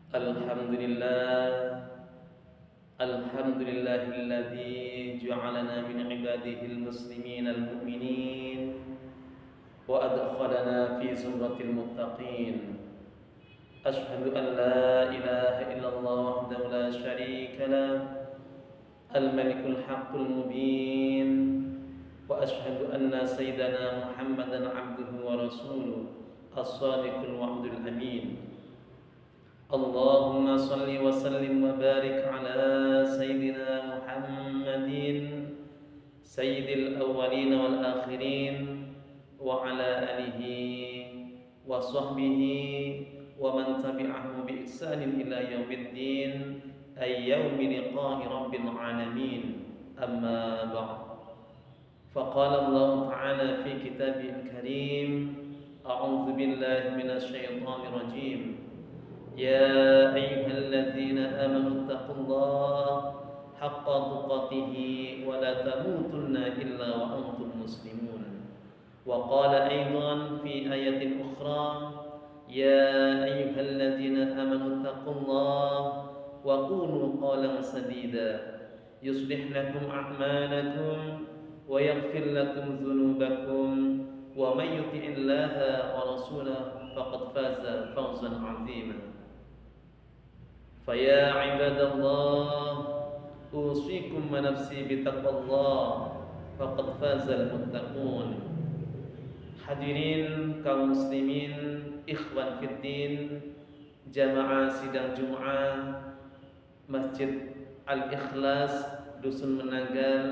Alhamdulillah, alhamdulillahilladzi ja'alana min ibadihil muslimin al-mu'minin wa adkhalana fi zumratil muttaqin. Ashhadu an la ilaha illallah wahdahu la syarika lah, al-malikul haqqul mubin, wa ashhadu anna sayyidana Muhammadan abduhu wa rasuluh, as-sadiqul wa'dul amin. Allahumma salli wa sallim wa barik ala Sayyidina Muhammadin Sayyidil awwalin wal akhirin wa ala alihi wa sahbihi wa man tabi'ahum bi ihsanin ila yaumiddin ay yaumi liqa'i rabbil alamin amma ba'd. Faqala Allah ta'ala fi kitabil karim a'udzu billahi minasy syaithanir rajim. يا أيها الذين آمنوا اتقوا الله حق تقاته ولا تموتن إلا وأنتم مسلمون. وقال أيضا في آية أخرى يا أيها الذين آمنوا اتقوا الله وقولوا قولا سديدا يصلح لكم أعمالكم ويغفر لكم ذنوبكم ومن يطع الله ورسوله فقد فاز فوزا عظيما. فيا عباد الله أوصيكم ونفسي بتقوى الله فقد فاز المتقون. Hadirin kaum muslimin, ikhwan fiddin, jamaah sidang Jumat Masjid Al-Ikhlas Dusun Menanggal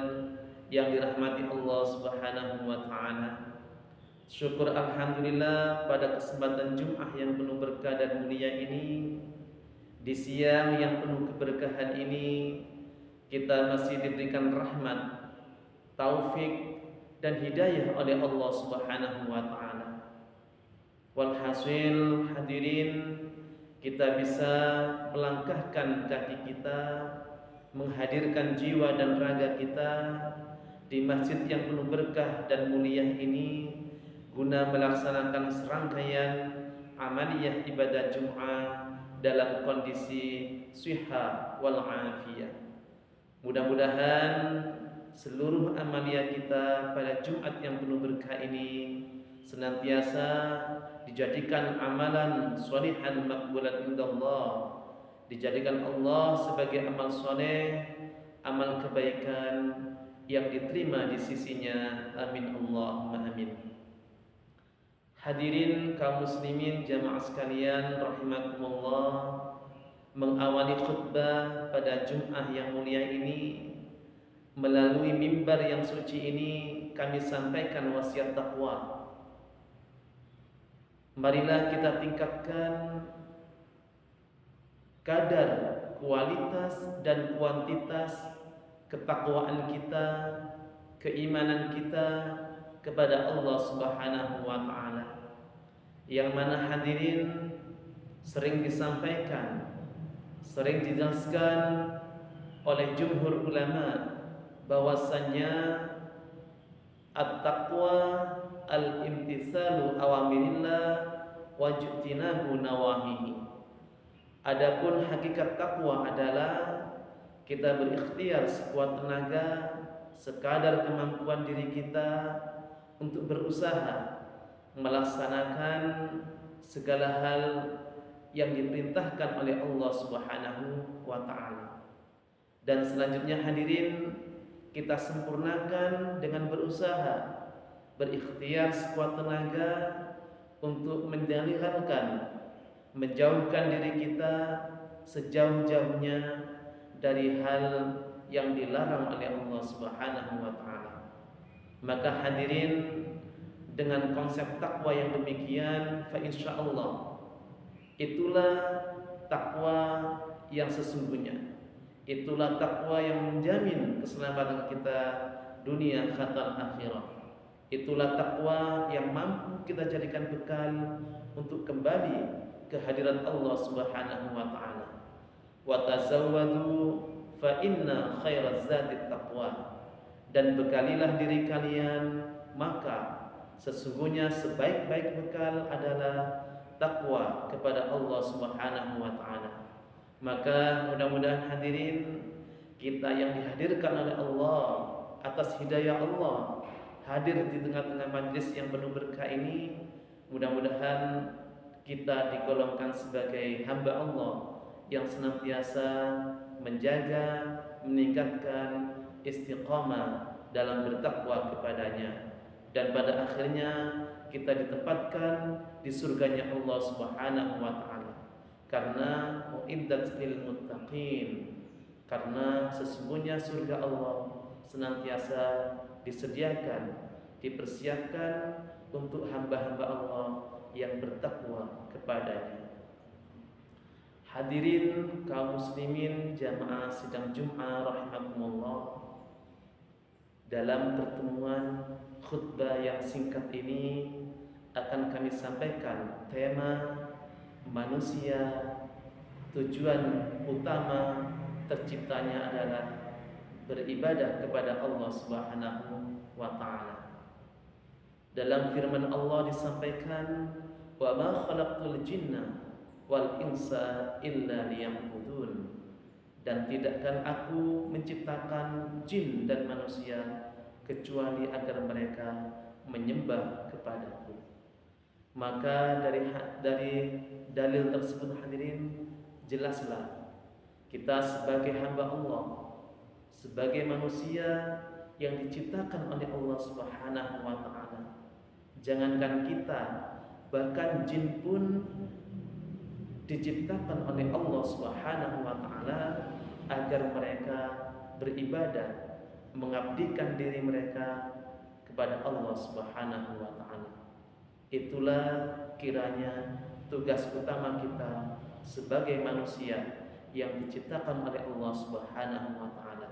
yang dirahmati Allah Subhanahu wa taala. Syukur alhamdulillah pada kesempatan Jumat yang penuh berkah dan mulia ini, di siang yang penuh keberkahan ini, kita masih diberikan rahmat, taufik dan hidayah oleh Allah Subhanahu wa taala. Walhasil hadirin, kita bisa melangkahkan kaki kita, menghadirkan jiwa dan raga kita di masjid yang penuh berkah dan mulia ini guna melaksanakan serangkaian amaliyah ibadah Jumat dalam kondisi sihah wal afiyah. Mudah-mudahan seluruh amalia kita pada Jumat yang penuh berkah ini senantiasa dijadikan amalan sholihan maqbulan indallah, dijadikan Allah sebagai amal soleh, amal kebaikan yang diterima di sisinya. Amin Allahumma amin. Hadirin kaum muslimin jamaah sekalian rahimakumullah, mengawali khutbah pada Jumat yang mulia ini, melalui mimbar yang suci ini kami sampaikan wasiat takwa. Marilah kita tingkatkan kadar, kualitas dan kuantitas ketakwaan kita, keimanan kita kepada Allah Subhanahu wa taala, yang mana hadirin sering disampaikan, sering dijelaskan oleh jumhur ulama bahwasannya at-taqwa al-imtitsalu awamirillah wa ijtinabu nawahihi. Adapun hakikat takwa adalah kita berikhtiar sekuat tenaga, sekadar kemampuan diri kita untuk berusaha melaksanakan segala hal yang diperintahkan oleh Allah Subhanahu wa taala. Dan selanjutnya hadirin, kita sempurnakan dengan berusaha, berikhtiar sekuat tenaga untuk menjauhkan diri kita sejauh-jauhnya dari hal yang dilarang oleh Allah Subhanahu wa taala. Maka hadirin, dengan konsep takwa yang demikian, fa insyaallah itulah takwa yang sesungguhnya. Itulah takwa yang menjamin keselamatan kita dunia khatal akhirah. Itulah takwa yang mampu kita jadikan bekal untuk kembali ke hadirat Allah Subhanahu wa taala. Wa tazawwadu fa inna khairaz zati taqwa. Dan bekalilah diri kalian, maka sesungguhnya sebaik-baik bekal adalah takwa kepada Allah Subhanahu wa taala. Maka mudah-mudahan hadirin, kita yang dihadirkan oleh Allah atas hidayah Allah, hadir di tengah-tengah majlis yang penuh berkah ini, mudah-mudahan kita digolongkan sebagai hamba Allah yang senantiasa menjaga, meningkatkan istiqamah dalam bertakwa kepadanya, dan pada akhirnya kita ditempatkan di surganya Allah Subhanahu wa taala. Karena uiddat lil muttaqin, karena sesungguhnya surga Allah senantiasa disediakan, dipersiapkan untuk hamba-hamba Allah yang bertakwa kepadanya. Hadirin kaum muslimin jamaah sidang Jumat rahimakumullah, dalam pertemuan khutbah yang singkat ini akan kami sampaikan tema manusia, tujuan utama terciptanya adalah beribadah kepada Allah Subhanahu wa taala. Dalam firman Allah disampaikan, "Wa ma khalaqtul jinna wal insa illa liya'budun." Dan tidakkan aku menciptakan jin dan manusia kecuali agar mereka menyembah kepadaku. Maka dari dalil tersebut hadirin, jelaslah kita sebagai hamba Allah, sebagai manusia yang diciptakan oleh Allah Subhanahu wa taala, jangankan kita, bahkan jin pun diciptakan oleh Allah Subhanahu wa taala agar mereka beribadah, mengabdikan diri mereka kepada Allah Subhanahu wa taala. Itulah kiranya tugas utama kita sebagai manusia yang diciptakan oleh Allah Subhanahu wa taala.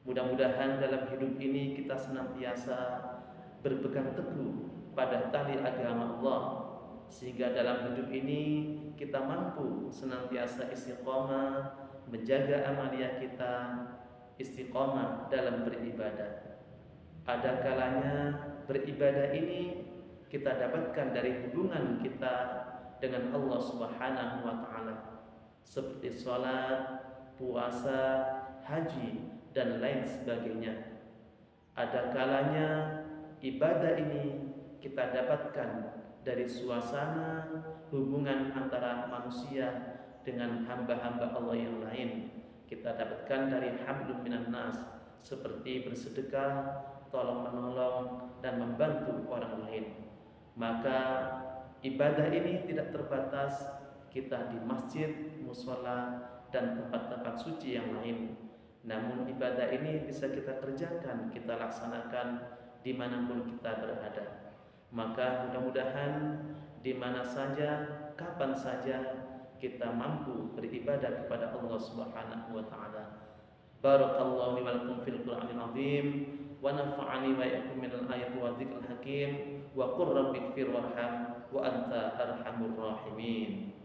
Mudah-mudahan dalam hidup ini kita senantiasa berpegang teguh pada tali agama Allah, sehingga dalam hidup ini kita mampu senantiasa istiqomah menjaga amalia kita, istiqomah dalam beribadah. Ada kalanya beribadah ini kita dapatkan dari hubungan kita dengan Allah Subhanahu wa taala, seperti salat, puasa, haji dan lain sebagainya. Ada kalanya ibadah ini kita dapatkan dari suasana hubungan antara manusia dengan hamba-hamba Allah yang lain. Kita dapatkan dari hablum minan nas, seperti bersedekah, tolong menolong dan membantu orang lain. Maka ibadah ini tidak terbatas kita di masjid, mushola dan tempat-tempat suci yang lain. Namun ibadah ini bisa kita kerjakan, kita laksanakan dimanapun kita berada. Maka mudah-mudahan di mana saja, kapan saja kita mampu beribadah kepada Allah Subhanahu wa taala. Barakallahu li wa lakum fil Qur'anil azim wa nafa'ani wa iyyakum minal ayati wa dzikril hakim wa qur rabbighfir warham wa anta arhamur rahimin.